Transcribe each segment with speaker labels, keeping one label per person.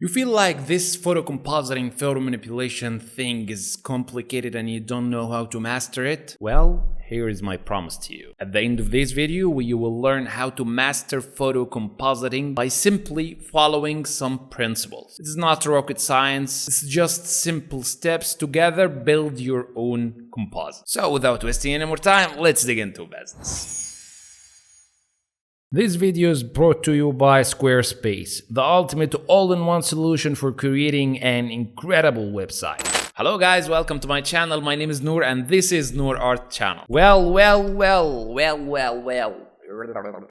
Speaker 1: You feel like this photo compositing, photo manipulation thing is complicated and you don't know how to master it? Well, here is my promise to you. At the end of this video, you will learn how to master photo compositing by simply following some principles. It's not rocket science, it's just simple steps together build your own composite. So without wasting any more time, let's dig into business. This video is brought to you by Squarespace, the ultimate all-in-one solution for creating an incredible website. Hello guys, welcome to my channel. My name is Noor and this is NourArt channel. Well.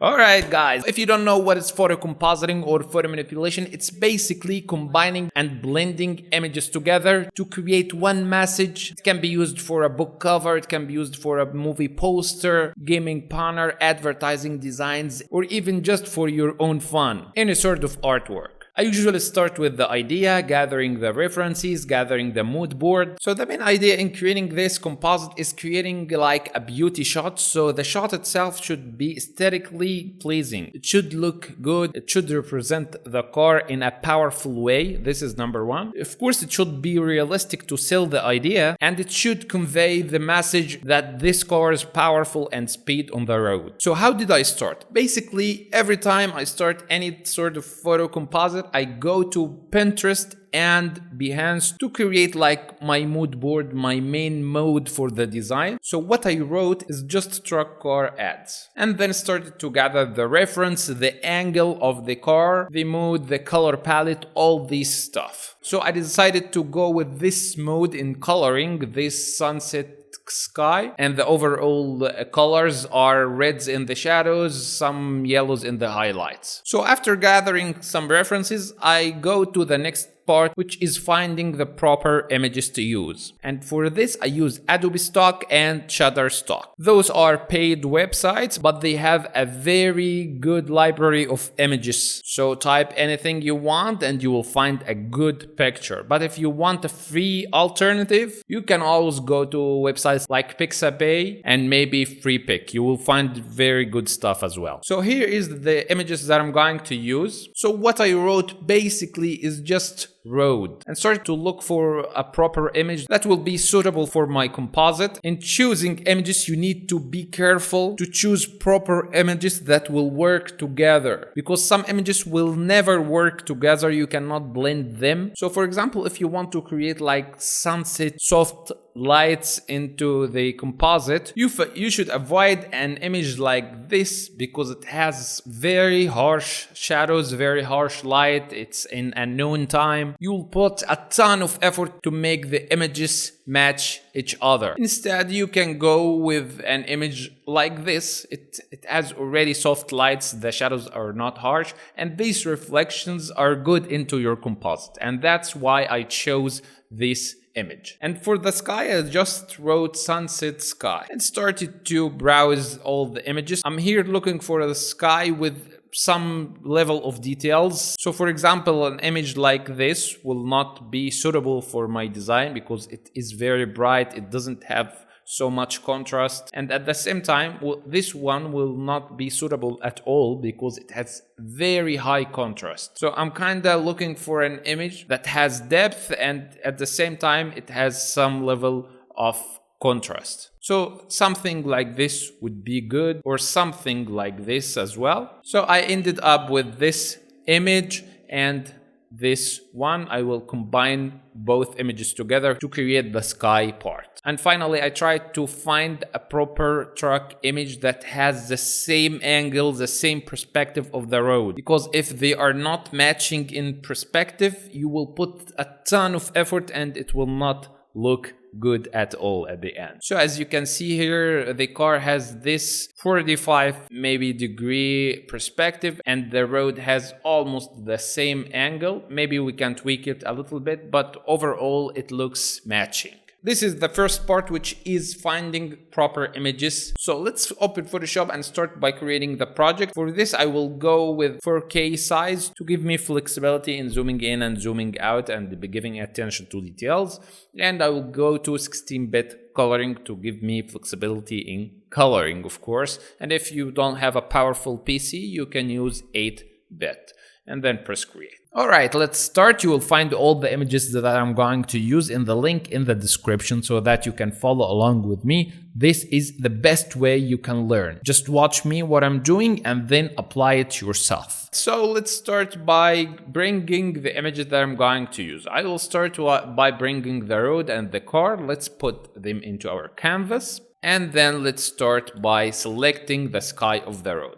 Speaker 1: Alright guys, if you don't know what is photo compositing or photo manipulation, it's basically combining and blending images together to create one message. It can be used for a book cover, it can be used for a movie poster, gaming banner, advertising designs, or even just for your own fun, any sort of artwork. I usually start with the idea, gathering the references, gathering the mood board. So the main idea in creating this composite is creating like a beauty shot. So the shot itself should be aesthetically pleasing. It should look good. It should represent the car in a powerful way. This is number one. Of course, it should be realistic to sell the idea, and it should convey the message that this car is powerful and speed on the road. So how did I start? Basically, every time I start any sort of photo composite, I go to Pinterest and Behance to create like my mood board, my main mode for the design. So what I wrote is just truck car ads, and then started to gather the reference, the angle of the car, the mood, the color palette, all this stuff. So I decided to go with this mode in coloring, this sunset sky, and the overall colors are reds in the shadows, some yellows in the highlights. So after gathering some references, I go to the next part, which is finding the proper images to use. And for this, I use Adobe Stock and Shutterstock. Those are paid websites, but they have a very good library of images. So type anything you want and you will find a good picture. But if you want a free alternative, you can always go to websites like Pixabay and maybe FreePic. You will find very good stuff as well. So here is the images that I'm going to use. So what I wrote basically is just road, and started to look for a proper image that will be suitable for my composite. In choosing images, you need to be careful to choose proper images that will work together, because some images will never work together. You cannot blend them. So for example, if you want to create like sunset soft lights into the composite, you should avoid an image like this because it has very harsh shadows, very harsh light. It's in a noon time. You'll put a ton of effort to make the images match each other. Instead, you can go with an image like this. It has already soft lights, the shadows are not harsh, and these reflections are good into your composite. And that's why I chose this image. And for the sky, I just wrote sunset sky and started to browse all the images. I'm here looking for a sky with some level of details. So for example, an image like this will not be suitable for my design because it is very bright. It doesn't have so much contrast, and at the same time this one will not be suitable at all because it has very high contrast. So I'm kind of looking for an image that has depth and at the same time it has some level of contrast. So something like this would be good, or something like this as well. So I ended up with this image and this one. I will combine both images together to create the sky part. And finally, I tried to find a proper truck image that has the same angle, the same perspective of the road. Because if they are not matching in perspective, you will put a ton of effort and it will not look good at all at the end. So as you can see here, the car has this 45 maybe degree perspective and the road has almost the same angle. Maybe we can tweak it a little bit, but overall it looks matching. This is the first part, which is finding proper images. So let's open Photoshop and start by creating the project. For this, I will go with 4K size to give me flexibility in zooming in and zooming out and be giving attention to details. And I will go to 16-bit coloring to give me flexibility in coloring, of course. And if you don't have a powerful PC, you can use 8-bit. and then press create. Alright, let's start. You will find all the images that I'm going to use in the link in the description so that you can follow along with me. This is the best way you can learn. Just watch me what I'm doing and then apply it yourself. So let's start by bringing the images that I'm going to use. I will start by bringing the road and the car. Let's put them into our canvas. And then let's start by selecting the sky of the road.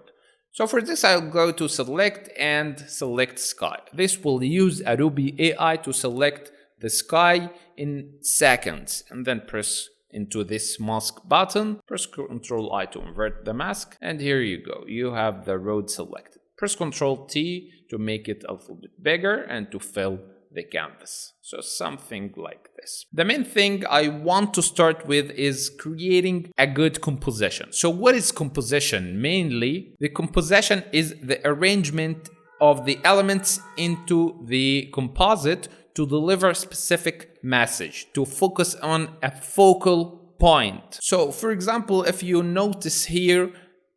Speaker 1: So for this, I'll go to select and select sky. This will use Adobe AI to select the sky in seconds, and then press into this mask button, press Ctrl I to invert the mask, and here you go. You have the road selected. Press Ctrl T to make it a little bit bigger and to fill the canvas. So something like this. The main thing I want to start with is creating a good composition. So what is composition? Mainly, the composition is the arrangement of the elements into the composite to deliver a specific message, to focus on a focal point. So for example, if you notice here,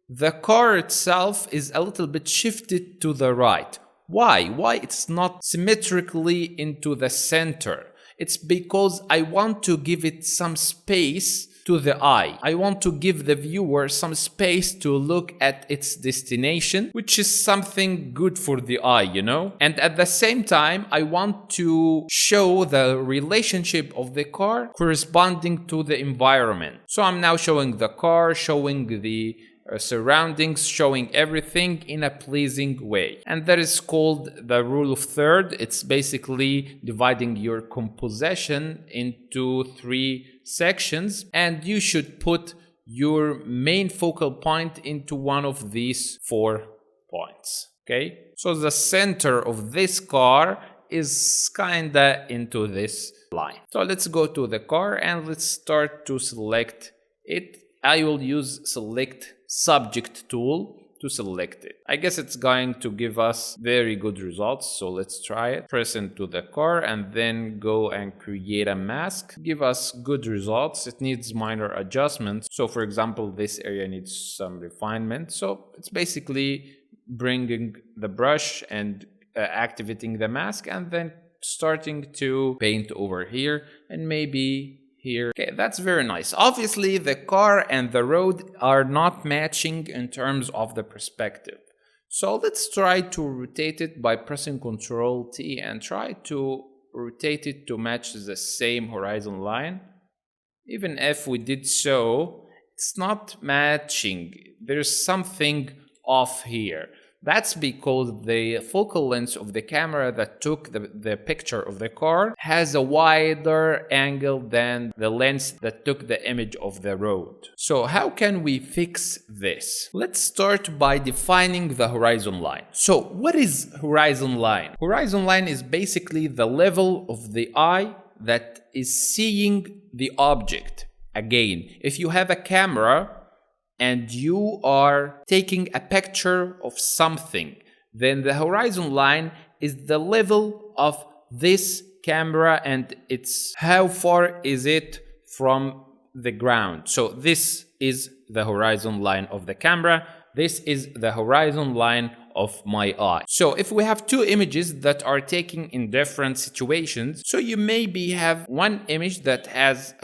Speaker 1: the car itself is a little bit shifted to the right. Why? Why it's not symmetrically into the center? It's because I want to give it some space to the eye. I want to give the viewer some space to look at its destination, which is something good for the eye, you know? And at the same time, I want to show the relationship of the car corresponding to the environment. So I'm now showing the car, showing the surroundings, showing everything in a pleasing way. And that is called the rule of third. It's basically dividing your composition into 3 sections, and you should put your main focal point into one of these 4 points. Okay, so the center of this car is kinda into this line. So let's go to the car and let's start to select it. I will use select subject tool to select it. I guess it's going to give us very good results, so let's try it. Press into the car and then go and create a mask. Give us good results. It needs minor adjustments. So for example, this area needs some refinement. So it's basically bringing the brush and activating the mask and then starting to paint over here and maybe here. Okay, that's very nice. Obviously, the car and the road are not matching in terms of the perspective. So let's try to rotate it by pressing Ctrl T and try to rotate it to match the same horizon line. Even if we did so, it's not matching. There's something off here. That's because the focal length of the camera that took the picture of the car has a wider angle than the lens that took the image of the road. So how can we fix this? Let's start by defining the horizon line. So what is horizon line? Horizon line is basically the level of the eye that is seeing the object. Again, if you have a camera and you are taking a picture of something, then the horizon line is the level of this camera and it's how far is it from the ground. So this is the horizon line of the camera. This is the horizon line of my eye. So if we have 2 images that are taken in different situations, so you maybe have one image that has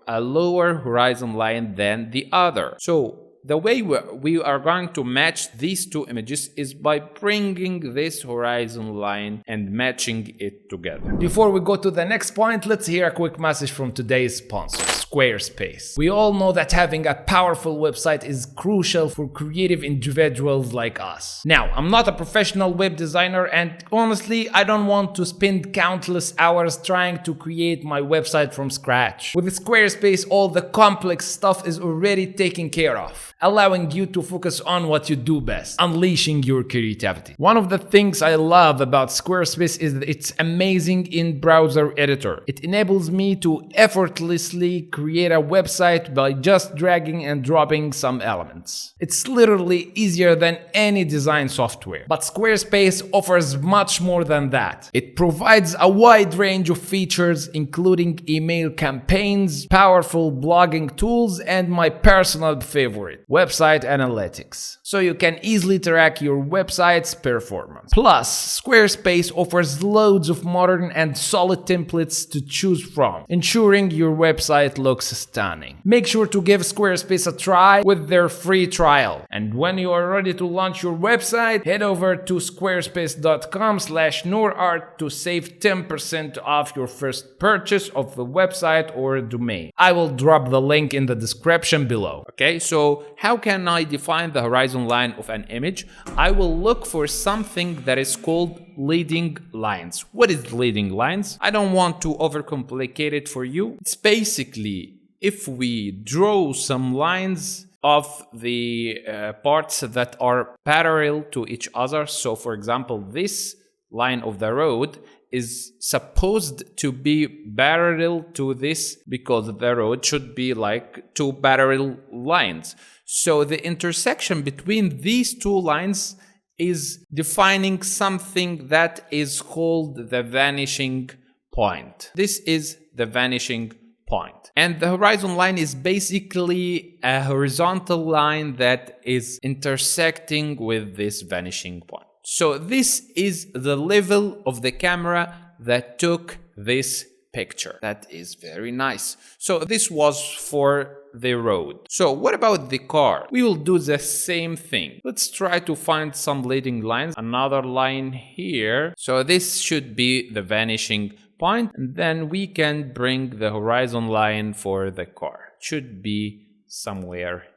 Speaker 1: a lower horizon line than the other. So the way we are going to match these 2 images is by bringing this horizon line and matching it together. Before we go to the next point, let's hear a quick message from today's sponsor, Squarespace. We all know that having a powerful website is crucial for creative individuals like us. Now, I'm not a professional web designer and honestly, I don't want to spend countless hours trying to create my website from scratch. With Squarespace, all the complex stuff is already taken care of, allowing you to focus on what you do best, unleashing your creativity. One of the things I love about Squarespace is that it's amazing in browser editor. It enables me to effortlessly create a website by just dragging and dropping some elements. It's literally easier than any design software. But Squarespace offers much more than that. It provides a wide range of features, including email campaigns, powerful blogging tools, and my personal favorite, website analytics, so you can easily track your website's performance. Plus, Squarespace offers loads of modern and solid templates to choose from, ensuring your website looks stunning. Make sure to give Squarespace a try with their free trial. And when you are ready to launch your website, head over to squarespace.com/NourArt to save 10% off your first purchase of the website or domain. I will drop the link in the description below. Okay, so how can I define the horizon line of an image? I will look for something that is called leading lines. What is leading lines? I don't want to overcomplicate it for you. It's basically if we draw some lines of the parts that are parallel to each other. So for example, this line of the road is supposed to be parallel to this because the road should be like two parallel lines. So the intersection between these two lines is defining something that is called the vanishing point. This is the vanishing point. And the horizon line is basically a horizontal line that is intersecting with this vanishing point. So this is the level of the camera that took this picture. That is very nice. So this was for the road. So what about the car? We will do the same thing. Let's try to find some leading lines. Another line here. So this should be the vanishing point. And then we can bring the horizon line for the car. It should be somewhere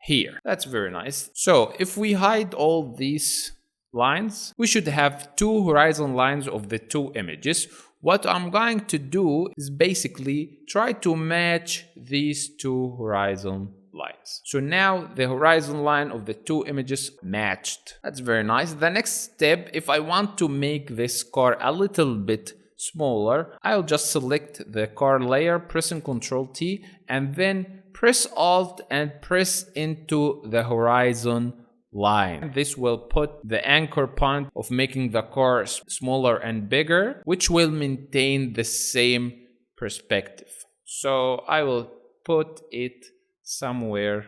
Speaker 1: here. That's very nice. So if we hide all these lines, we should have two horizon lines of the two images. What I'm going to do is basically try to match these two horizon lines. So now the horizon line of the two images matched. That's very nice. The next step, if I want to make this car a little bit smaller, I'll just select the car layer, pressing Ctrl T, and then press Alt and press into the horizon line. This will put the anchor point of making the car smaller and bigger, which will maintain the same perspective. So I will put it somewhere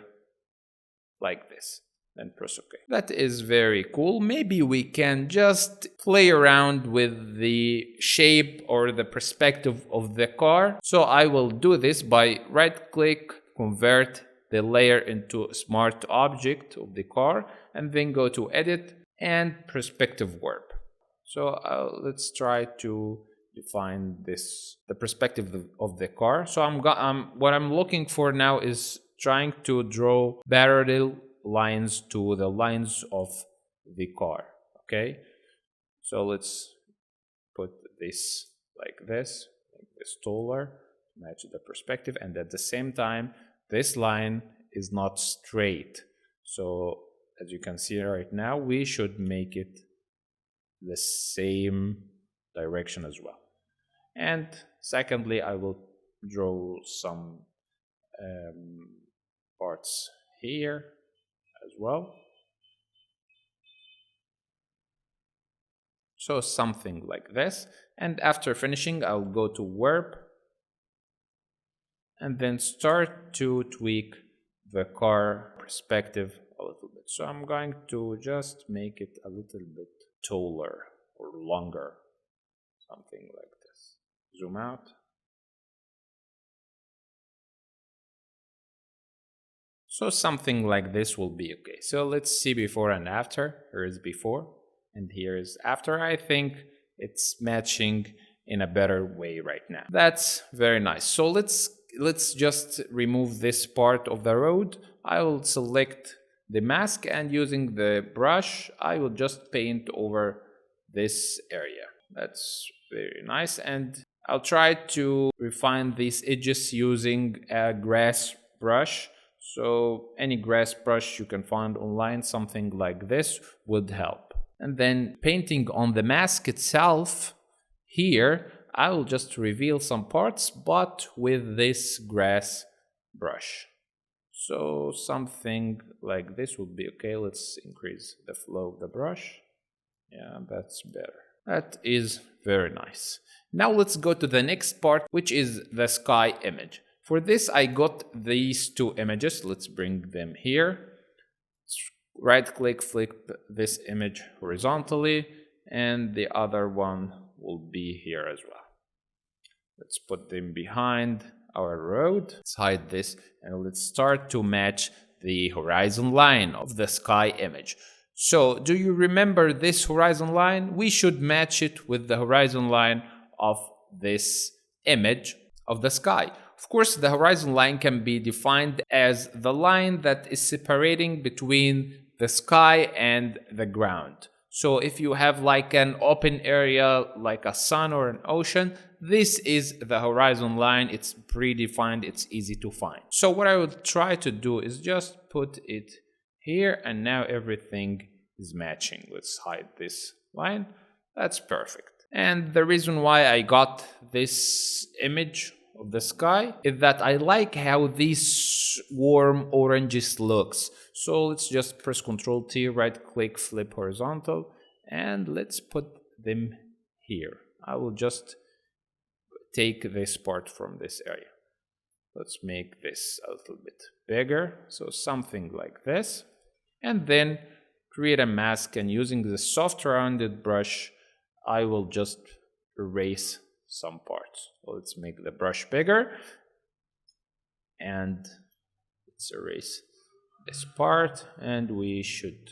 Speaker 1: like this. Then press OK. That is very cool. Maybe we can just play around with the shape or the perspective of the car. So I will do this by right-click, convert the layer into a smart object of the car, and then go to edit and perspective warp. So let's try to define this, the perspective of the car. So what I'm looking for now is trying to draw parallel lines to the lines of the car. Okay, so let's put this like this, make this taller, match the perspective, and at the same time this line is not straight. So as you can see right now, we should make it the same direction as well. And secondly, I will draw some parts here as well. So something like this. And after finishing, I'll go to warp and then start to tweak the car perspective a little bit. So I'm going to just make it a little bit taller or longer, something like this. Zoom out. So something like this will be okay. So let's see before and after. Here is before and here is after. I think it's matching in a better way right now. That's very nice. So let's just remove this part of the road. I will select the mask, and using the brush I will just paint over this area. That's very nice. And I'll try to refine these edges using a grass brush. So any grass brush you can find online, something like this would help. And then painting on the mask itself, here I will just reveal some parts, but with this grass brush. So something like this would be okay. Let's increase the flow of the brush. Yeah, that's better. That is very nice. Now let's go to the next part, which is the sky image. For this, I got these two images. Let's bring them here. Right click, flip this image horizontally, and the other one will be here as well. Let's put them behind our road. Let's hide this and let's start to match the horizon line of the sky image. So do you remember this horizon line? We should match it with the horizon line of this image of the sky. Of course, the horizon line can be defined as the line that is separating between the sky and the ground. So if you have like an open area like a sun or an ocean, this is the horizon line. It's predefined, it's easy to find. So what I will try to do is just put it here, and now everything is matching. Let's hide this line. That's perfect. And the reason why I got this image of the sky is that I like how this warm oranges looks. So let's just press Ctrl T, right click, flip horizontal, and let's put them here. I will just take this part from this area. Let's make this a little bit bigger, so something like this, and then create a mask, and using the soft rounded brush I will just erase some parts. So let's make the brush bigger and let's erase this part, and we should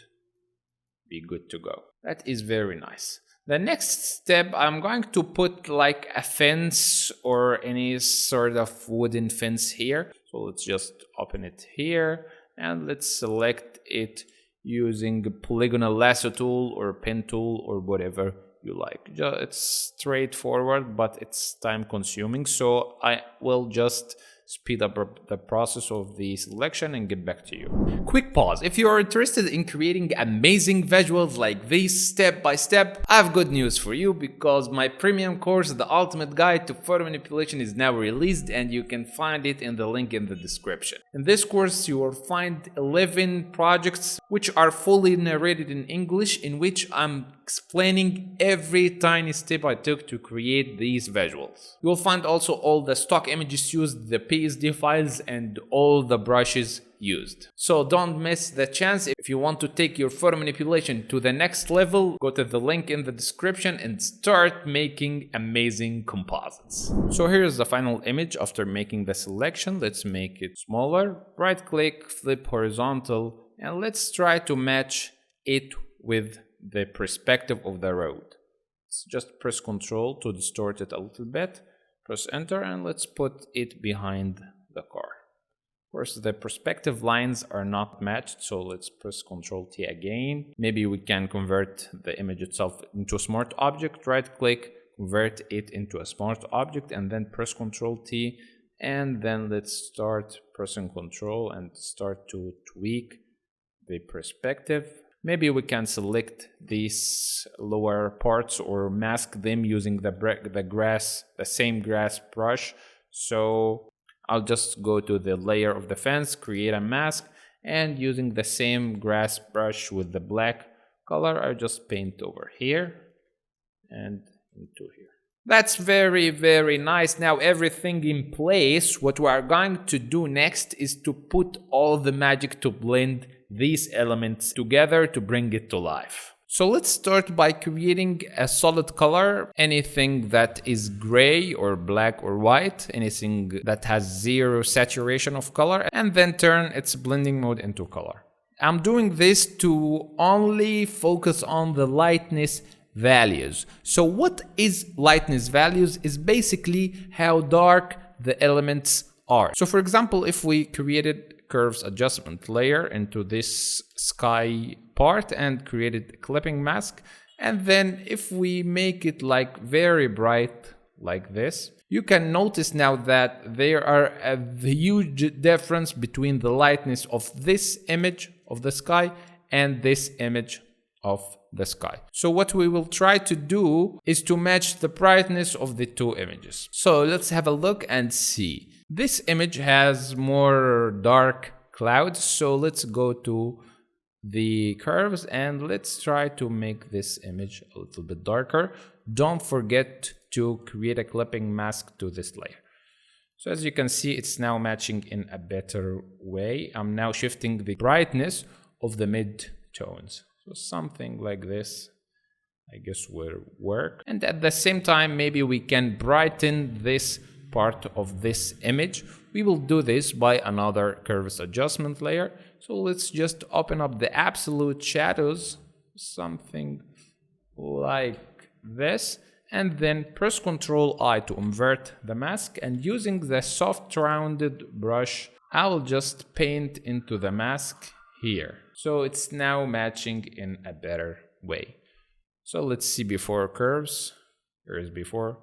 Speaker 1: be good to go. That is very nice. The next step, I'm going to put like a fence or any sort of wooden fence here. So let's just open it here and let's select it using a polygonal lasso tool or pen tool or whatever you like. It's straightforward, but it's time consuming. So I will just speed up the process of the selection and get back to you. Quick pause. If you are interested in creating amazing visuals like this step by step, I have good news for you, because my premium course, The Ultimate Guide to Photo Manipulation, is now released, and you can find it in the link in the description. In this course, you will find 11 projects which are fully narrated in English, in which I'm explaining every tiny step I took to create these visuals. You will find also all the stock images used, the PSD files, and all the brushes used. So don't miss the chance. If you want to take your photo manipulation to the next level, go to the link in the description and start making amazing composites. So here's the final image after making the selection. Let's make it smaller. Right click, flip horizontal, and let's try to match it with the perspective of the road. Let's just press Ctrl to distort it a little bit. Press enter, and let's put it behind the car. Of course, the perspective lines are not matched, so let's press Ctrl T again. Maybe we can convert the image itself into a smart object. Right click, convert it into a smart object, and then press Ctrl T, and then let's start pressing Ctrl and start to tweak the perspective. Maybe we can select these lower parts or mask them using the same grass brush. So I'll just go to the layer of the fence, create a mask, and using the same grass brush with the black color, I just paint over here and into here. That's very, very nice. Now everything in place. What we are going to do next is to put all the magic to blend these elements together to bring it to life. So let's start by creating a solid color, anything that is gray or black or white, anything that has zero saturation of color, and then turn its blending mode into color. I'm doing this to only focus on the lightness values. So what is lightness values? Is basically how dark the elements are. So for example, if we created curves adjustment layer into this sky part and created a clipping mask, and then if we make it like very bright like this, you can notice now that there are a huge difference between the lightness of this image of the sky and this image of the sky. So what we will try to do is to match the brightness of the two images. So let's have a look and see. This image has more dark clouds, so let's go to the curves and let's try to make this image a little bit darker. Don't forget to create a clipping mask to this layer. So as you can see, it's now matching in a better way. I'm now shifting the brightness of the mid-tones. So something like this, I guess, will work. And at the same time, maybe we can brighten this part of this image. We will do this by another curves adjustment layer. So let's just open up the absolute shadows, something like this, and then press Ctrl I to invert the mask, and using the soft rounded brush, I will just paint into the mask here. So it's now matching in a better way. So let's see before curves. Here is before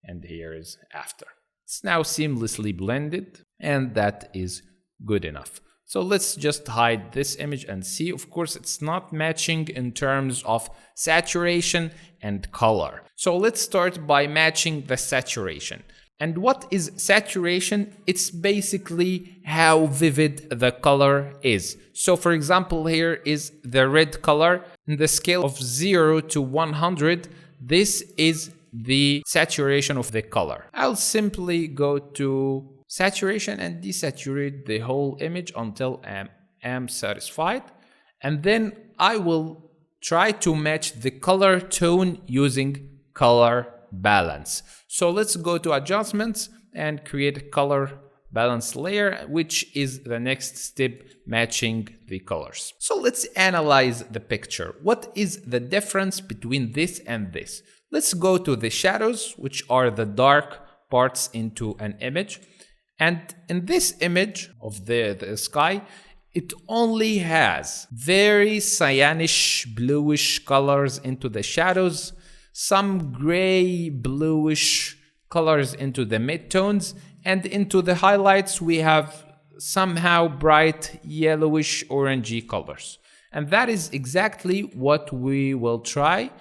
Speaker 1: and here is after. It's now seamlessly blended, and that is good enough. So let's just hide this image and see. Of course, it's not matching in terms of saturation and color. So let's start by matching the saturation. And what is saturation? It's basically how vivid the color is. So for example, here is the red color. In the scale of 0 to 100, this is the saturation of the color. I'll simply go to saturation and desaturate the whole image until I am satisfied. And then I will try to match the color tone using color balance. So let's go to adjustments and create a color balance layer, which is the next step, matching the colors. So let's analyze the picture. What is the difference between this and this? Let's go to the shadows, which are the dark parts into an image. And in this image of the sky, it only has very cyanish bluish colors into the shadows, some gray bluish colors into the midtones, and into the highlights we have somehow bright yellowish orangey colors. And that is exactly what we will try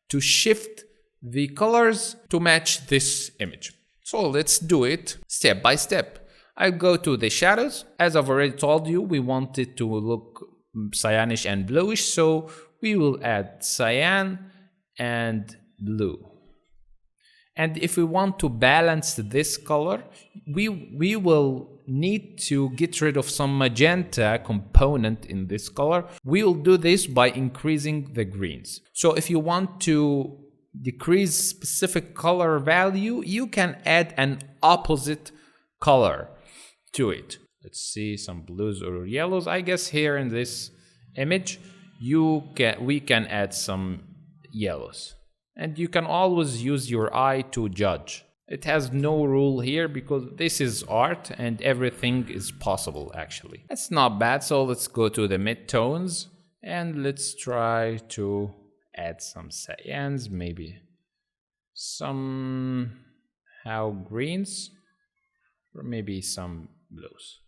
Speaker 1: to shift the colors to match this image. So let's do it step by step. I'll go to the shadows. As I've already told you, we want it to look cyanish and bluish, so we will add cyan and blue. And if we want to balance this color, we will need to get rid of some magenta component in this color. We will do this by increasing the greens. So if you want to decrease specific color value, you can add an opposite color to it. Let's see, some blues or yellows. I guess here in this image we can add some yellows, and you can always use your eye to judge. It has no rule here because this is art and everything is possible actually. That's not bad. So let's go to the midtones and let's try to add some cyans, maybe some greens, or maybe some blues.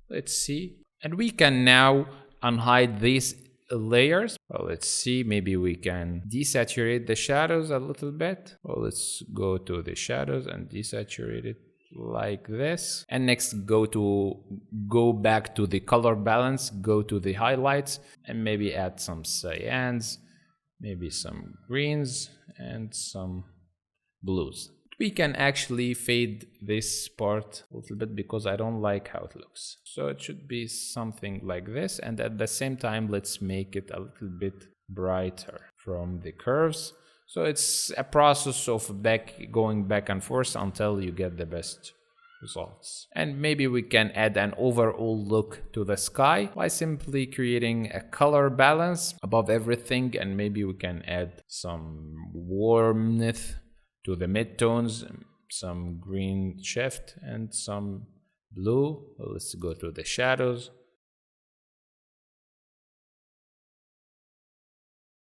Speaker 1: Let's see. And we can now unhide these layers. Well, let's see, maybe we can desaturate the shadows a little bit. Well, let's go to the shadows and desaturate it like this. And next go back to the color balance, go to the highlights and maybe add some cyans, maybe some greens and some blues. We can actually fade this part a little bit because I don't like how it looks. So it should be something like this, and at the same time let's make it a little bit brighter from the curves. So it's a process of going back and forth until you get the best results. And maybe we can add an overall look to the sky by simply creating a color balance above everything, and maybe we can add some warmth to the midtones, some green shift and some blue. Well, let's go to the shadows.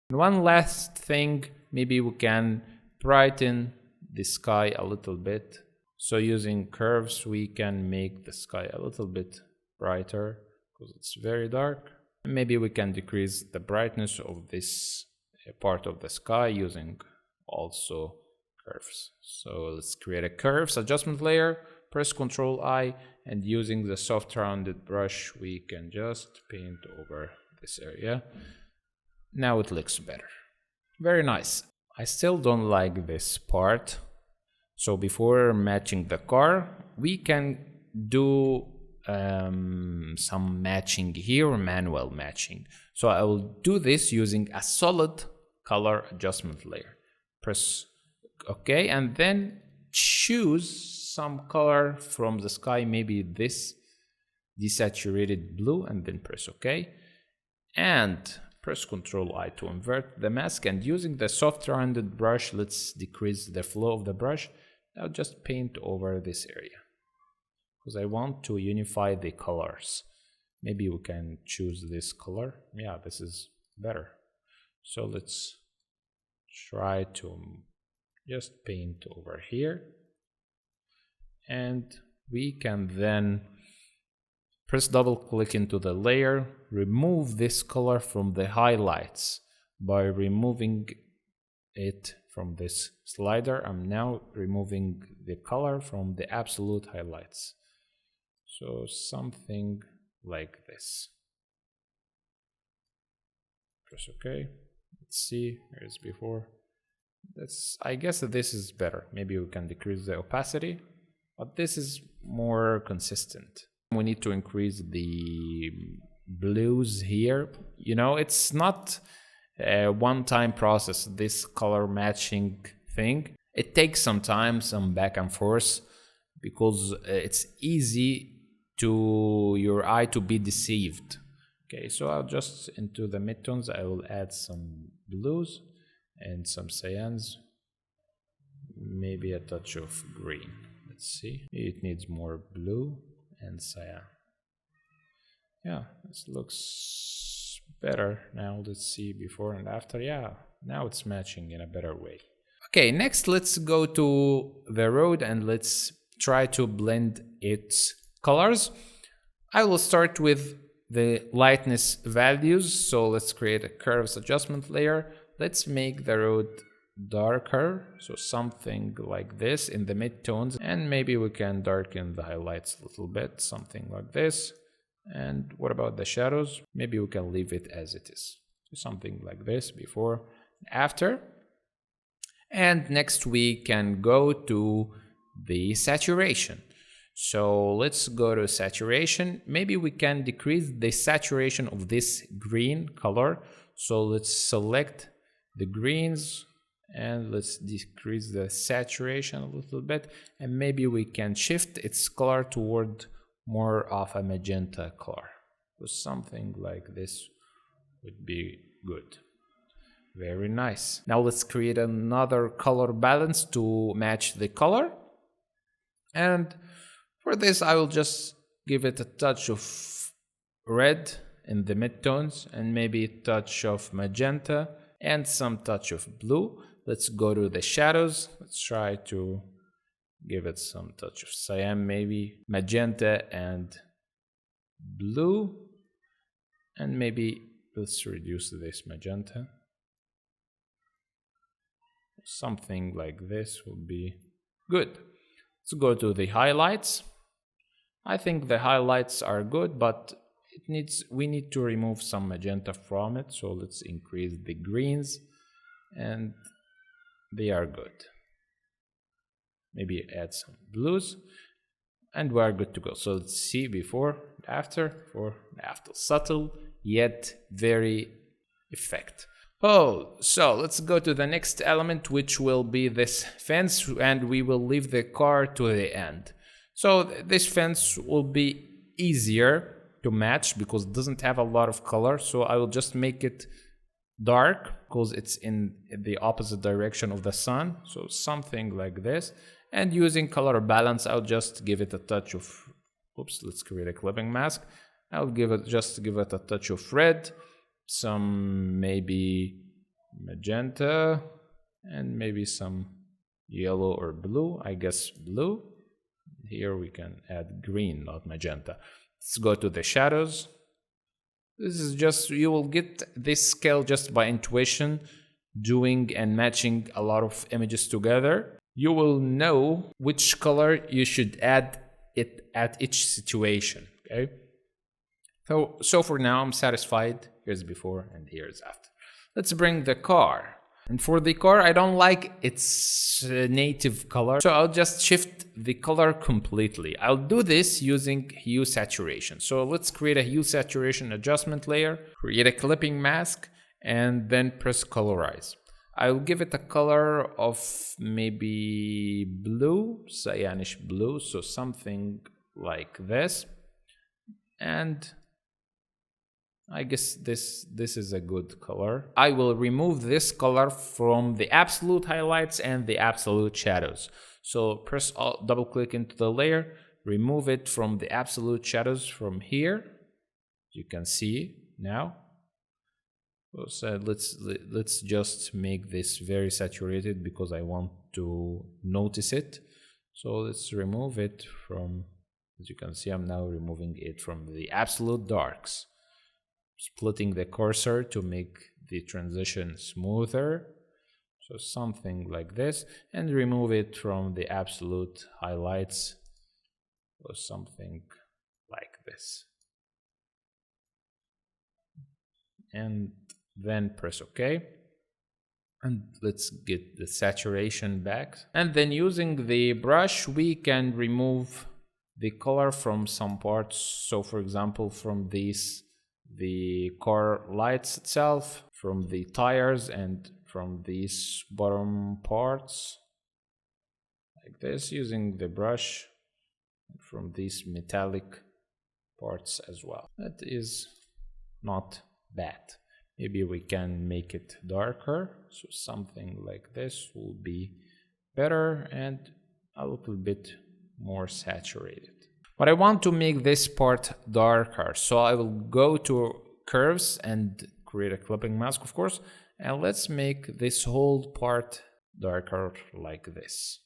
Speaker 1: And one last thing, maybe we can brighten the sky a little bit. So using curves, we can make the sky a little bit brighter because it's very dark. And maybe we can decrease the brightness of this part of the sky using also curves. So let's create a curves adjustment layer, press Ctrl I, and using the soft rounded brush, we can just paint over this area. Now it looks better. Very nice. I still don't like this part. So before matching the car, we can do some matching here, manual matching. So I will do this using a solid color adjustment layer. Press OK, and then choose some color from the sky, maybe this desaturated blue, and then press OK. And press Ctrl I to invert the mask, and using the soft rounded brush, let's decrease the flow of the brush. I'll just paint over this area because I want to unify the colors. Maybe we can choose this color. Yeah, this is better. So let's try to just paint over here, and we can then press double click into the layer, remove this color from the highlights by removing it from this slider. I'm now removing the color from the absolute highlights. So something like this. Press OK. Let's see, here's before. I guess that this is better. Maybe we can decrease the opacity, but this is more consistent. We need to increase the blues here. You know, it's not a one-time process, this color matching thing. It takes some time, some back and forth, because it's easy to your eye to be deceived. Okay, so I'll just into the midtones, I will add some blues and some cyans, maybe a touch of green. Let's see, it needs more blue and cyan. Yeah, this looks better now. Let's see before and after. Yeah, now it's matching in a better way. Okay, next let's go to the road and let's try to blend its colors. I will start with the lightness values. So let's create a curves adjustment layer. Let's make the road darker, so something like this in the midtones, and maybe we can darken the highlights a little bit, something like this. And what about the shadows? Maybe we can leave it as it is, so something like this before and after. And next we can go to the saturation. So let's go to saturation. Maybe we can decrease the saturation of this green color. So let's select the greens and let's decrease the saturation a little bit, and maybe we can shift its color toward more of a magenta color. So something like this would be good. Very nice. Now let's create another color balance to match the color, and for this I will just give it a touch of red in the midtones and maybe a touch of magenta and some touch of blue. Let's go to the shadows. Let's try to give it some touch of cyan, maybe magenta and blue, and maybe let's reduce this magenta. Something like this would be good. Let's go to the highlights. I think the highlights are good, but we need to remove some magenta from it. So let's increase the greens, and they are good. Maybe add some blues, and we are good to go. So let's see before, after, subtle yet very effect. Oh, so let's go to the next element, which will be this fence, and we will leave the car to the end. So this fence will be easier to match because it doesn't have a lot of color. So I will just make it dark because it's in the opposite direction of the sun. So something like this. And using color balance, I'll just give it a touch of, let's create a clipping mask. I'll give it a touch of red, some maybe magenta, and maybe some yellow or blue. I guess blue. Here we can add green, not magenta. Let's go to the shadows. This is just, you will get this scale just by intuition, doing and matching a lot of images together. You will know which color you should add it at each situation. Okay. So for now I'm satisfied. Here's before and here's after. Let's bring the car. And for the car, I don't like its native color, so I'll just shift the color completely. I'll do this using hue saturation. So let's create a hue saturation adjustment layer, create a clipping mask, and then press colorize. I'll give it a color of maybe blue, cyanish blue, so something like this. And I guess this is a good color. I will remove this color from the absolute highlights and the absolute shadows. So press Alt, double click into the layer, remove it from the absolute shadows from here. You can see now. So let's just make this very saturated because I want to notice it. So let's remove it from, as you can see, I'm now removing it from the absolute darks. Splitting the cursor to make the transition smoother, so something like this, and remove it from the absolute highlights, or something like this, and then press OK, and let's get the saturation back. And then using the brush we can remove the color from some parts. So for example, from the car lights itself, from the tires, and from these bottom parts like this, using the brush, from these metallic parts as well. That is not bad. Maybe we can make it darker, so something like this will be better and a little bit more saturated. But I want to make this part darker, so I will go to curves and create a clipping mask, of course, and let's make this whole part darker like this.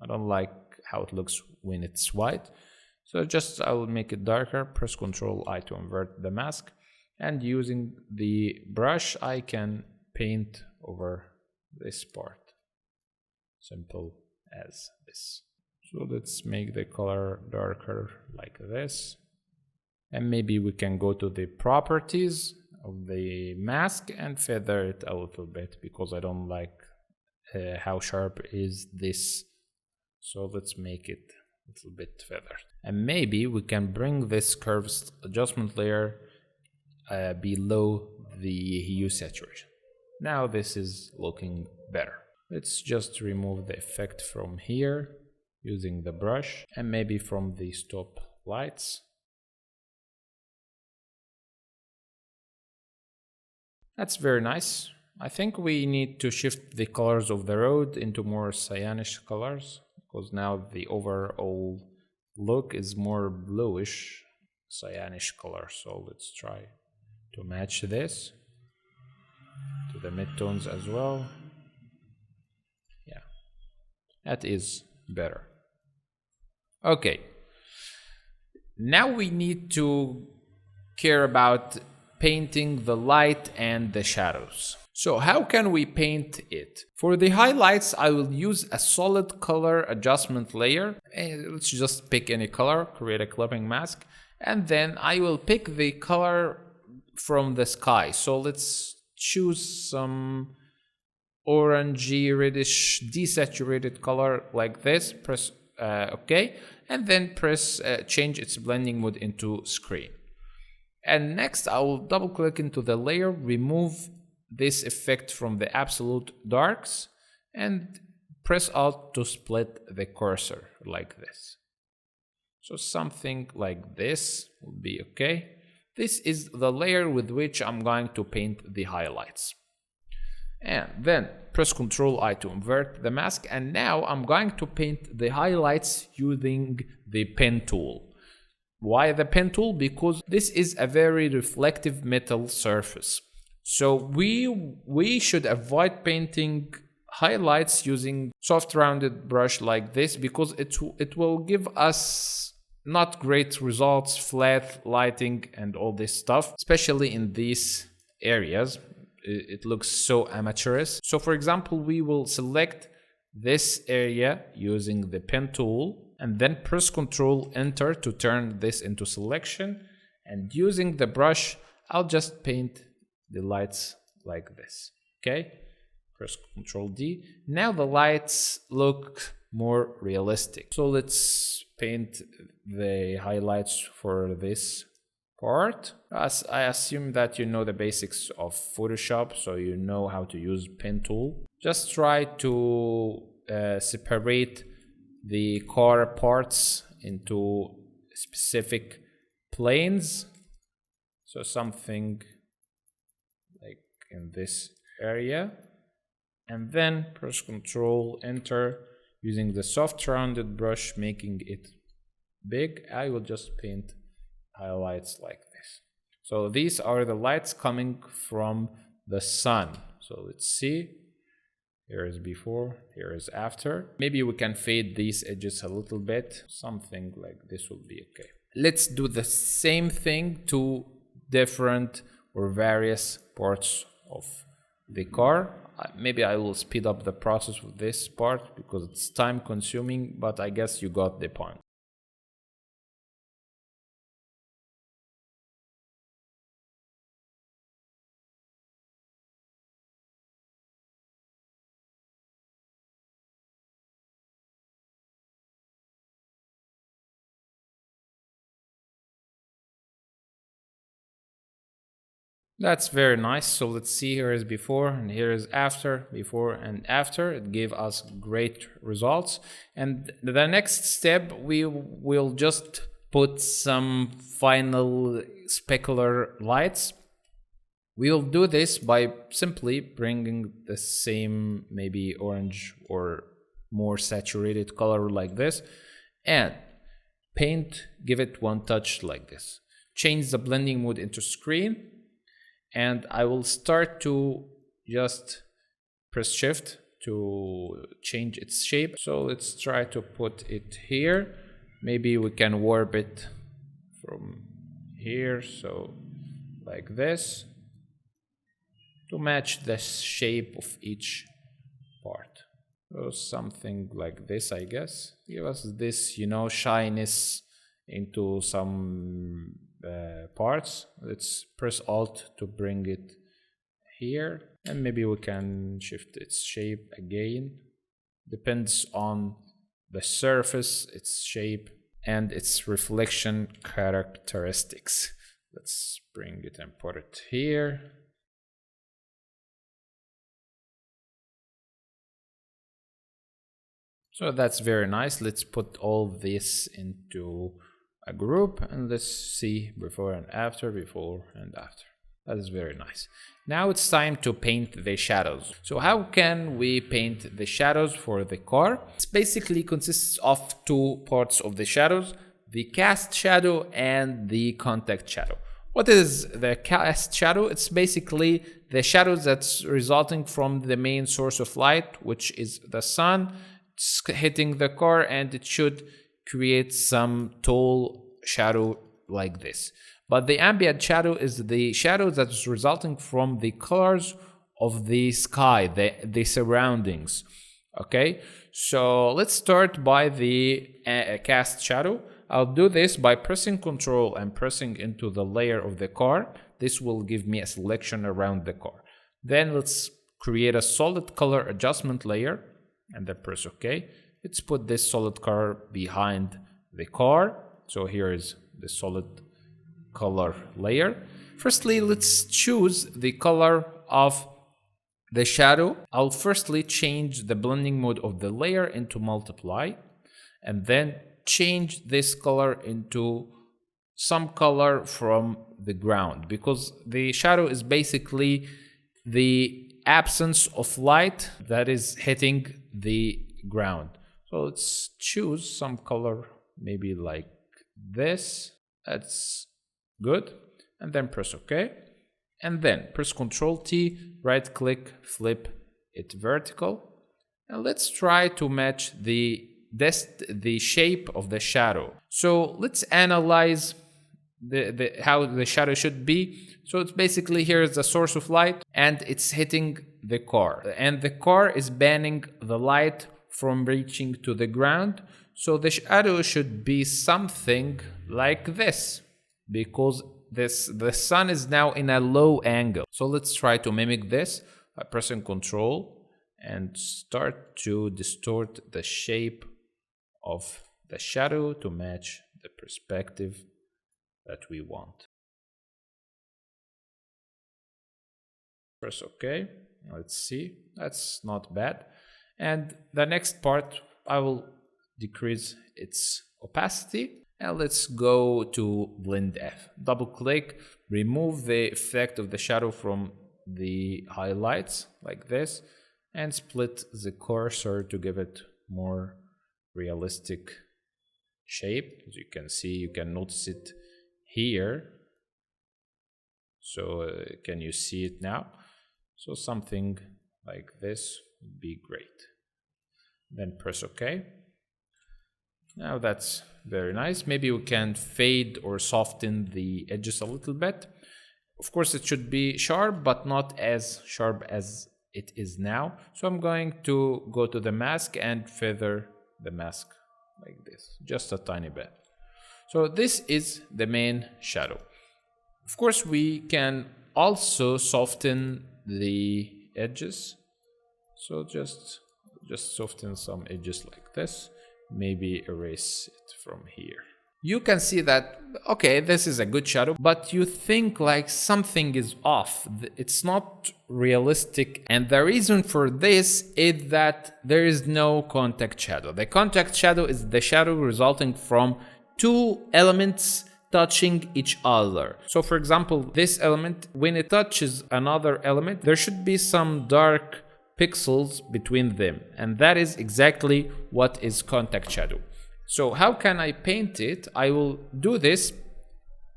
Speaker 1: I don't like how it looks when it's white, so just I will make it darker. Press Ctrl I to invert the mask, and using the brush I can paint over this part, simple as this. So let's make the color darker like this. And maybe we can go to the properties of the mask and feather it a little bit because I don't like how sharp is this. So let's make it a little bit feathered. And maybe we can bring this curves adjustment layer below the hue saturation. Now this is looking better. Let's just remove the effect from here using the brush, and maybe from the stop lights. That's very nice. I think we need to shift the colors of the road into more cyanish colors, because now the overall look is more bluish cyanish color. So let's try to match this to the midtones as well. Yeah, that is better. Okay, now we need to care about painting the light and the shadows. So how can we paint it? For the highlights, I will use a solid color adjustment layer. And let's just pick any color, create a clipping mask, and then I will pick the color from the sky. So let's choose some orangey reddish desaturated color like this. Press OK, and then press change its blending mode into screen. And next I will double click into the layer, remove this effect from the absolute darks, and press Alt to split the cursor like this. So something like this will be okay. This is the layer with which I'm going to paint the highlights. And then press Ctrl I to invert the mask, and now I'm going to paint the highlights using the pen tool. Why the pen tool? Because this is a very reflective metal surface. So we should avoid painting highlights using soft rounded brush like this, because it will give us not great results, flat lighting and all this stuff, especially in these areas. It looks so amateurish. So for example, we will select this area using the pen tool, and then press Ctrl Enter to turn this into selection, and using the brush I'll just paint the lights like this. Okay, Press Ctrl D. Now the lights look more realistic. So let's paint the highlights for this part. As I assume that you know the basics of Photoshop, so you know how to use pen tool. Just try to separate the car parts into specific planes. So something like in this area. And then press Ctrl Enter using the soft rounded brush, making it big. I will just paint highlights like this. So these are the lights coming from the sun. So let's see. Here is before, here is after. Maybe we can fade these edges a little bit. Something like this will be okay. Let's do the same thing to different or various parts of the car. Maybe I will speed up the process with this part because it's time consuming, but I guess you got the point. That's very nice. So let's see, here is before and here is after, before and after. It gave us great results. And the next step, we will just put some final specular lights. We'll do this by simply bringing the same maybe orange or more saturated color like this and paint, give it one touch like this. Change the blending mode into screen. And I will start to just press shift to change its shape. So let's try to put it here. Maybe we can warp it from here, so like this, to match the shape of each part. So something like this, I guess. Give us this, shyness into some parts. Let's press Alt to bring it here, and maybe we can shift its shape again. Depends on the surface, its shape, and its reflection characteristics. Let's bring it and put it here. So that's very nice. Let's put all this into a group and let's see before and after, before and after. That is very nice. Now it's time to paint the shadows. So how can we paint the shadows for the car? It basically consists of two parts of the shadows, the cast shadow and the contact shadow. What is the cast shadow? It's basically the shadows that's resulting from the main source of light, which is the sun. It's hitting the car and it should create some tall shadow like this. But the ambient shadow is the shadow that's resulting from the colors of the sky, the surroundings. Okay, so let's start by the cast shadow. I'll do this by pressing Ctrl and pressing into the layer of the car. This will give me a selection around the car. Then let's create a solid color adjustment layer and then press OK. Let's put this solid color behind the car. So here is the solid color layer. Firstly, let's choose the color of the shadow. I'll firstly change the blending mode of the layer into multiply, and then change this color into some color from the ground, because the shadow is basically the absence of light that is hitting the ground. So let's choose some color, maybe like this. That's good. And then press OK. And then press Ctrl T, right click, flip it vertical. And let's try to match the shape of the shadow. So let's analyze how the shadow should be. So it's basically, here is the source of light and it's hitting the car. And the car is banning the light from reaching to the ground. So the shadow should be something like this, because the sun is now in a low angle. So let's try to mimic this by pressing Ctrl and start to distort the shape of the shadow to match the perspective that we want. Press OK. Let's see. That's not bad. And the next part, I will decrease its opacity. And let's go to Blend F. Double click, remove the effect of the shadow from the highlights like this, and split the cursor to give it more realistic shape. As you can see, you can notice it here. So can you see it now? So something like this would be great. Then press OK. Now that's very nice. Maybe we can fade or soften the edges a little bit. Of course, it should be sharp, but not as sharp as it is now. So I'm going to go to the mask and feather the mask like this, just a tiny bit. So this is the main shadow. Of course, we can also soften the edges. So just soften some edges like this. Maybe erase it from here. You can see that, okay, this is a good shadow, but you think like something is off. It's not realistic. And the reason for this is that there is no contact shadow. The contact shadow is the shadow resulting from two elements touching each other. So for example, this element, when it touches another element, there should be some dark pixels between them, and that is exactly what is contact shadow. So how can I paint it? I will do this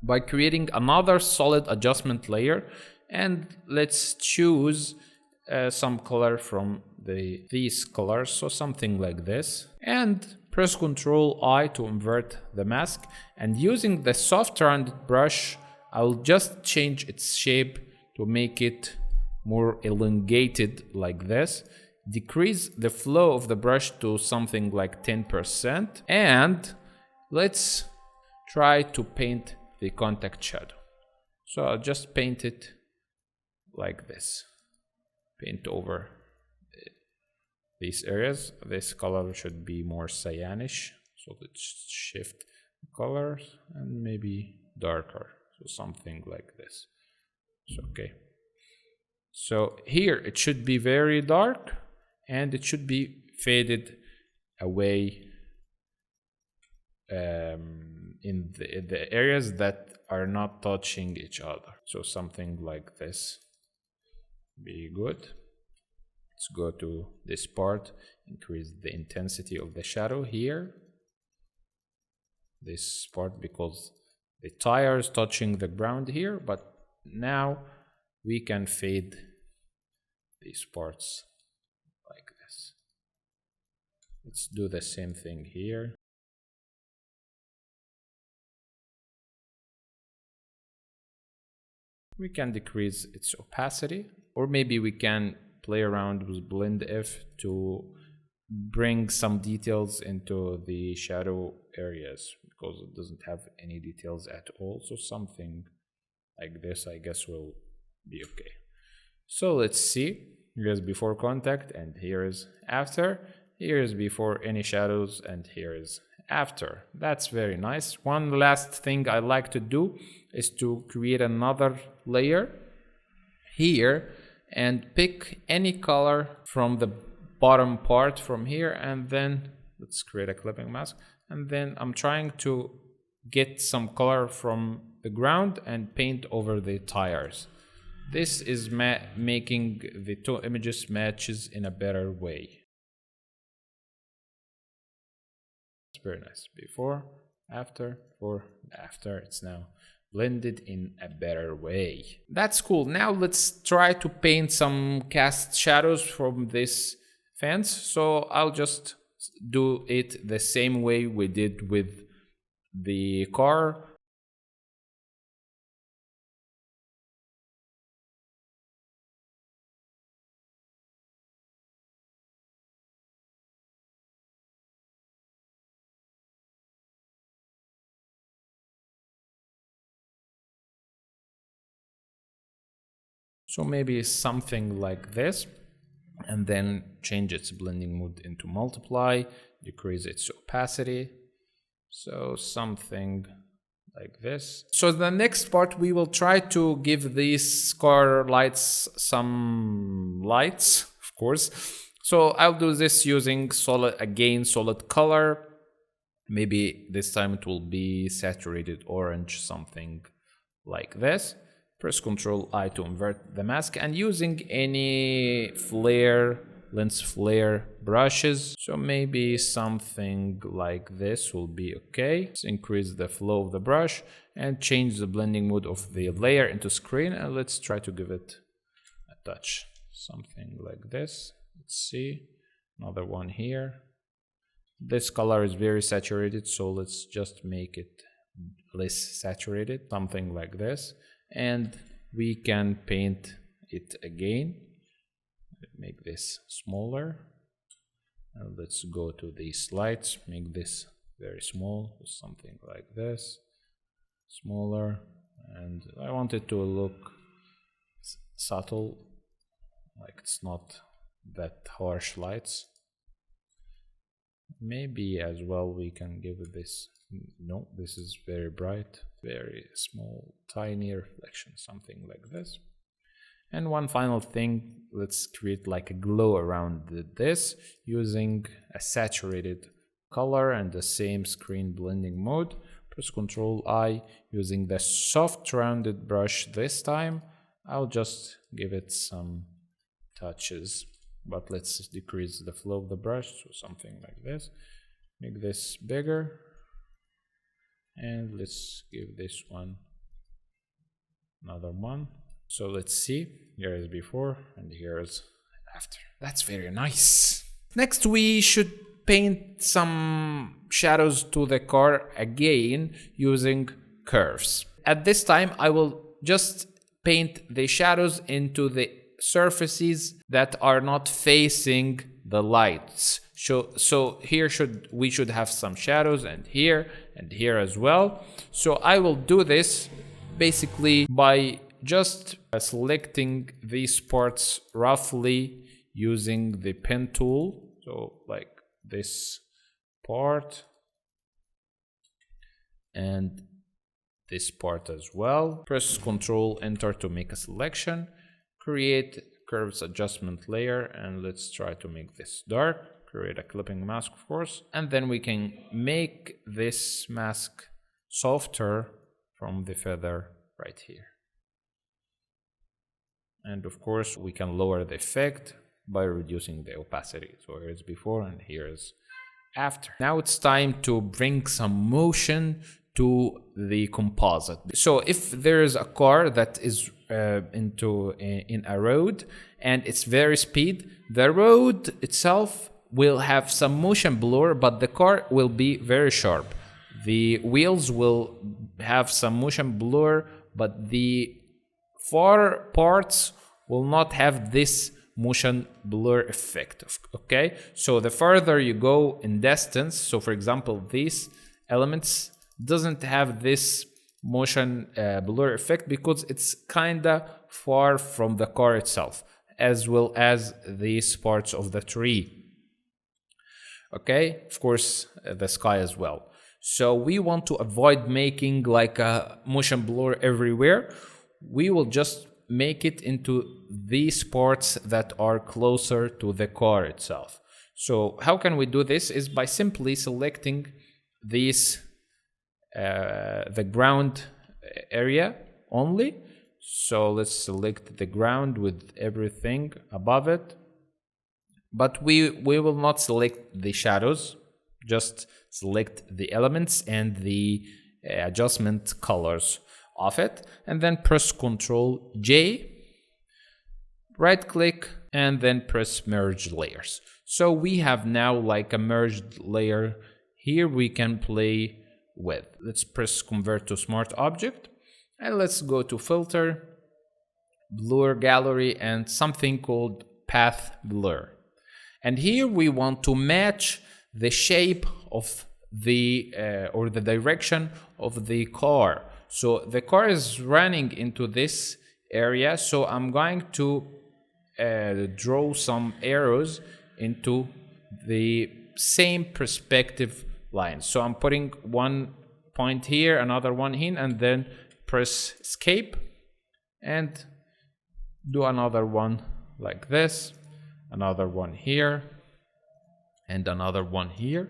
Speaker 1: by creating another solid adjustment layer, and let's choose some color from these colors, so something like this, and press Ctrl I to invert the mask, and using the soft rounded brush I will just change its shape to make it more elongated like this. Decrease the flow of the brush to something like 10%, and let's try to paint the contact shadow. So I'll just paint it like this. Paint over these areas. This color should be more cyanish, so let's shift the colors and maybe darker, so something like this. So okay. So here it should be very dark, and it should be faded away in the areas that are not touching each other. So something like this be good. Let's go to this part, increase the intensity of the shadow here. This part, because the tire is touching the ground here, but now we can fade these parts like this. Let's do the same thing here. We can decrease its opacity, or maybe we can play around with Blend F to bring some details into the shadow areas, because it doesn't have any details at all. So something like this, I guess, will be okay. So let's see. Here is before contact, and here is after. Here is before any shadows, and here is after. That's very nice. One last thing I like to do is to create another layer here and pick any color from the bottom part from here, and then let's create a clipping mask, and then I'm trying to get some color from the ground and paint over the tires. This is making the two images matches in a better way. It's very nice. Before, after, it's now blended in a better way. That's cool. Now let's try to paint some cast shadows from this fence. So I'll just do it the same way we did with the car. So maybe something like this. and then change its blending mode into multiply, decrease its opacity, so something like this. So the next part, we will try to give these car lights some lights, of course. So I'll do this using solid color. Maybe this time it will be saturated orange, something like this. Press Ctrl I to invert the mask, and using any lens flare brushes. So maybe something like this will be okay. Let's increase the flow of the brush and change the blending mode of the layer into screen, and let's try to give it a touch. Something like this. Let's see. Another one here. This color is very saturated, so let's just make it less saturated. Something like this. And we can paint it again. Make this smaller. And let's go to these lights. Make this very small, something like this. Smaller. And I want it to look subtle, like it's not that harsh lights. Maybe as well we can give this. No, this is very bright, very small, tiny reflection, something like this. And one final thing, let's create like a glow around this using a saturated color and the same screen blending mode. Press Ctrl I using the soft rounded brush this time. I'll just give it some touches, but let's decrease the flow of the brush, so something like this. Make this bigger. And let's give this one another one. So let's see, here is before and here is after. That's very nice. Next we should paint some shadows to the car again using curves. At this time I will just paint the shadows into the surfaces that are not facing the lights. So here we should have some shadows, and here as well. So I will do this basically by just selecting these parts roughly using the pen tool. So like this part and this part as well. Press Ctrl Enter to make a selection. Create curves adjustment layer, and let's try to make this dark. Create a clipping mask, of course, and then we can make this mask softer from the feather right here. And of course we can lower the effect by reducing the opacity. So here's before and here's after. Now it's time to bring some motion to the composite. So if there is a car that is in a road and it's very speed, the road itself will have some motion blur, but the car will be very sharp. The wheels will have some motion blur, but the far parts will not have this motion blur effect. Okay, so the further you go in distance, so for example these elements doesn't have this motion blur effect because it's kinda far from the car itself, as well as these parts of the tree. Okay, of course the sky as well. So we want to avoid making like a motion blur everywhere. We will just make it into these parts that are closer to the car itself. So how can we do this? Is by simply selecting these the ground area only. So let's select the ground with everything above it, but we will not select the shadows, just select the elements and the adjustment colors of it, and then press Ctrl J, right click, and then press merge layers. So we have now like a merged layer here we can play with. Let's press convert to smart object, and let's go to filter, blur gallery, and something called path blur. And here we want to match the shape of the or the direction of the car. So the car is running into this area, so I'm going to draw some arrows into the same perspective lines. So I'm putting one point here, another one here, and then press escape and do another one like this, another one here, and another one here.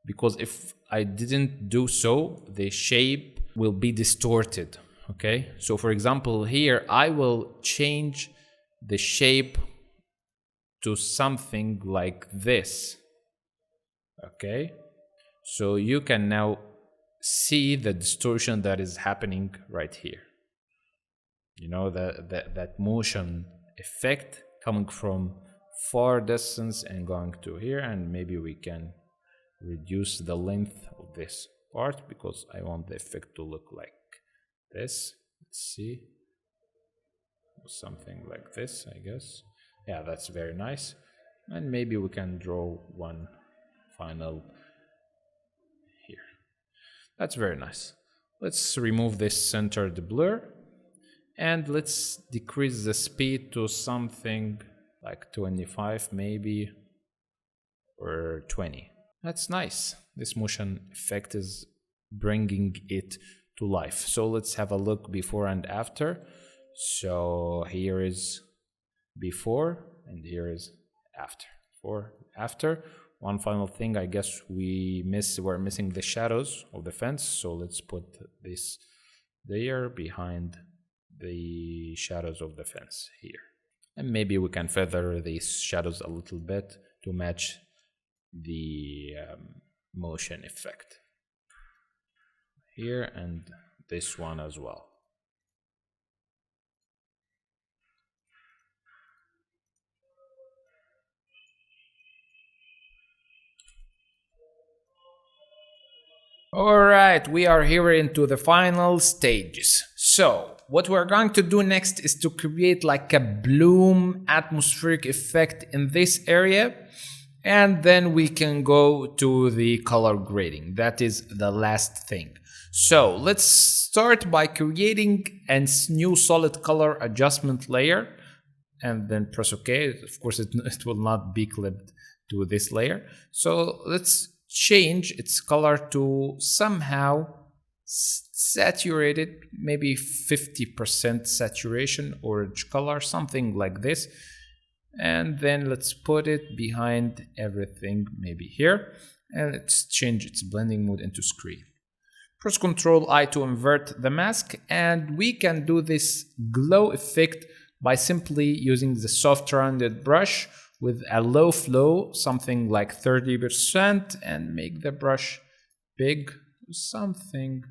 Speaker 1: Because if I didn't do so, the shape will be distorted. Okay, so for example here I will change the shape to something like this. Okay, so you can now see the distortion that is happening right here. You know, that motion effect coming from far distance and going to here. And maybe we can reduce the length of this part because I want the effect to look like this. Let's see, something like this, I guess. Yeah, that's very nice. And maybe we can draw one final here. That's very nice. Let's remove this centered blur and let's decrease the speed to something like 25 maybe, or 20. That's nice. This motion effect is bringing it to life. So let's have a look before and after. So here is before and here is after. Before, after. One final thing, I guess we're missing the shadows of the fence. So let's put this there behind the shadows of the fence here. And maybe we can feather these shadows a little bit to match the motion effect here, and this one as well. Alright, we are here into the final stages. So what we're going to do next is to create like a bloom atmospheric effect in this area, and then we can go to the color grading. That is the last thing. So let's start by creating a new solid color adjustment layer and then press OK. Of course it will not be clipped to this layer. So let's change its color to somehow saturated, maybe 50% saturation, orange color, something like this. And then let's put it behind everything, maybe here, and let's change its blending mode into screen. Press Ctrl I to invert the mask, and we can do this glow effect by simply using the soft rounded brush with a low flow, something like 30%, and make the brush big, something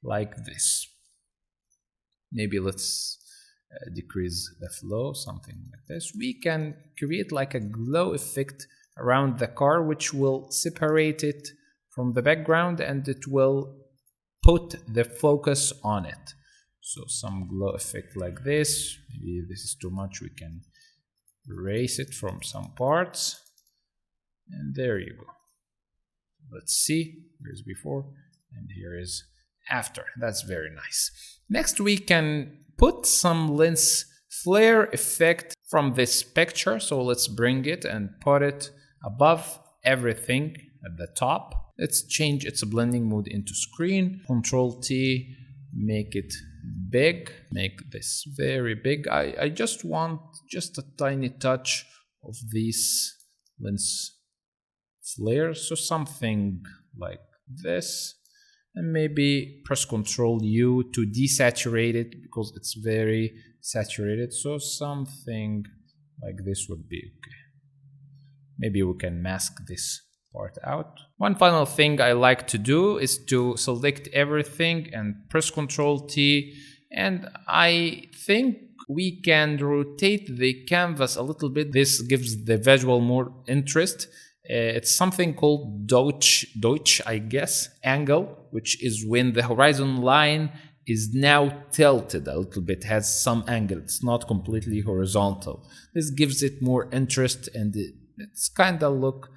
Speaker 1: like this. Maybe let's decrease the flow, something like this. We can create like a glow effect around the car, which will separate it from the background and it will put the focus on it. So some glow effect like this. Maybe this is too much, we can erase it from some parts, and there you go. Let's see, here's before and here is after. That's very nice. Next we can put some lens flare effect from this picture. So let's bring it and put it above everything at the top. Let's change its blending mode into screen. Ctrl T, make it big, make this very big. I just want just a tiny touch of this lens flare, so something like this, and maybe press Ctrl U to desaturate it because it's very saturated, so something like this would be okay. Maybe we can mask this part out. One final thing I like to do is to select everything and press Ctrl T, and I think we can rotate the canvas a little bit. This gives the visual more interest. It's something called Deutsch, I guess, angle, which is when the horizon line is now tilted a little bit, has some angle. It's not completely horizontal. This gives it more interest and it's kind of look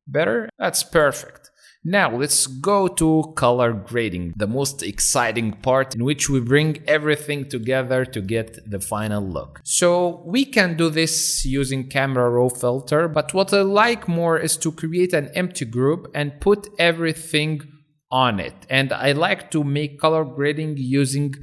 Speaker 1: better. That's perfect. Now let's go to color grading, the most exciting part in which we bring everything together to get the final look. So we can do this using camera raw filter, but what I like more is to create an empty group and put everything on it. And I like to make color grading using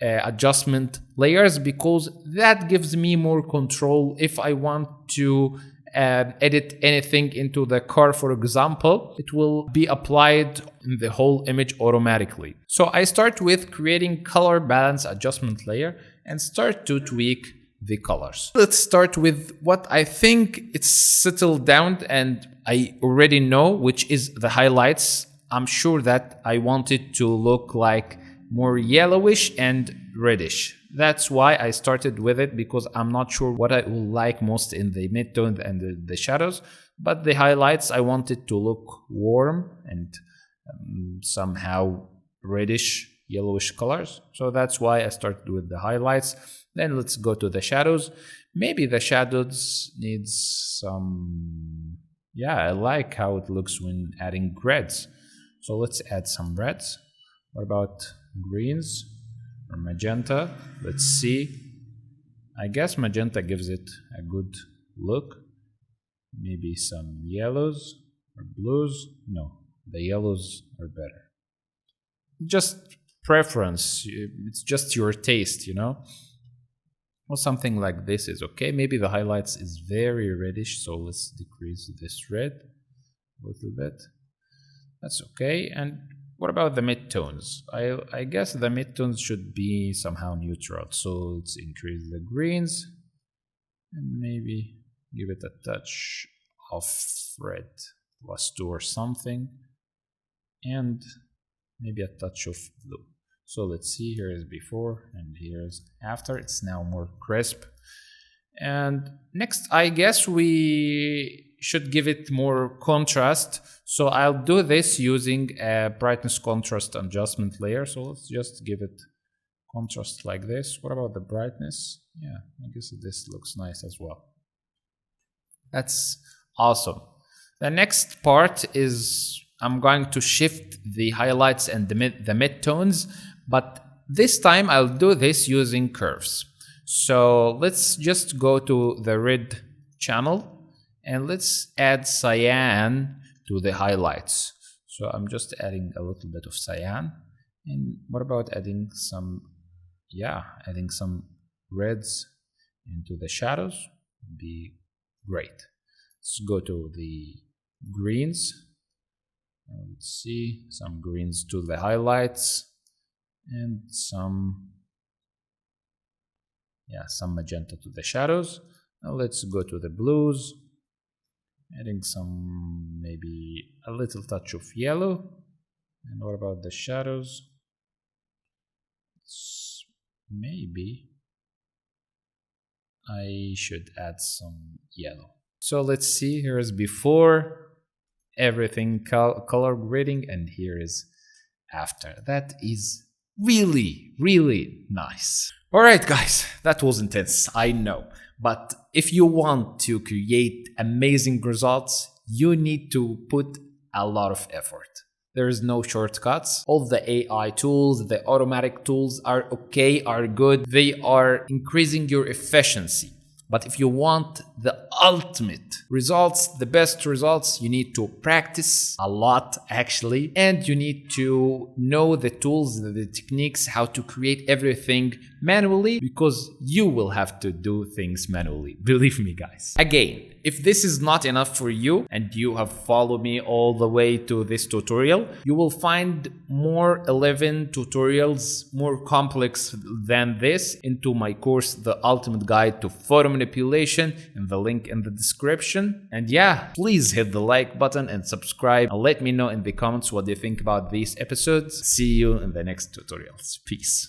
Speaker 1: adjustment layers because that gives me more control if I want to edit anything into the car, for example. It will be applied in the whole image automatically. So I start with creating color balance adjustment layer and start to tweak the colors. Let's start with what I think it's settled down and I already know, which is the highlights. I'm sure that I want it to look like more yellowish and reddish. That's why I started with it, because I'm not sure what I will like most in the midtone and the shadows, but the highlights I want it to look warm and somehow reddish yellowish colors. So that's why I started with the highlights. Then let's go to the shadows. Maybe the shadows needs some, I like how it looks when adding reds. So let's add some reds. What about greens or magenta? Let's see. I guess magenta gives it a good look. Maybe some yellows or blues. No, the yellows are better. Just preference. It's just your taste, you know. Well, something like this is okay. Maybe the highlights is very reddish, so let's decrease this red a little bit. That's okay. And what about the midtones? I guess the midtones should be somehow neutral. So let's increase the greens and maybe give it a touch of red, +2 or something, and maybe a touch of blue. So let's see, here is before and here's after. It's now more crisp. And next, I guess we should give it more contrast. So I'll do this using a brightness contrast adjustment layer. So let's just give it contrast like this. What about the brightness? Yeah, I guess this looks nice as well. That's awesome. The next part is I'm going to shift the highlights and the midtones, but this time I'll do this using curves. So let's just go to the red channel and let's add cyan to the highlights. So I'm just adding a little bit of cyan. And what about adding some, adding some reds into the shadows? Would be great. Let's go to the greens. Let's see, some greens to the highlights and some magenta to the shadows. Now let's go to the blues, adding some, maybe a little touch of yellow. And what about the shadows? Maybe I should add some yellow. So let's see, here is before, everything color grading, and here is after. That is really, really nice. All right, guys, that was intense, I know. But if you want to create amazing results, you need to put a lot of effort. There is no shortcuts. All the AI tools, the automatic tools are okay, are good. They are increasing your efficiency. But if you want the ultimate results, the best results, you need to practice a lot actually, and you need to know the tools, the techniques, how to create everything manually, because you will have to do things manually. Believe me, guys. Again, if this is not enough for you and you have followed me all the way to this tutorial, you will find more 11 tutorials more complex than this into my course, The Ultimate Guide to Photo Manipulation, in the link in the description. And yeah, please hit the like button and subscribe and let me know in the comments what you think about these episodes. See you in the next tutorials. Peace.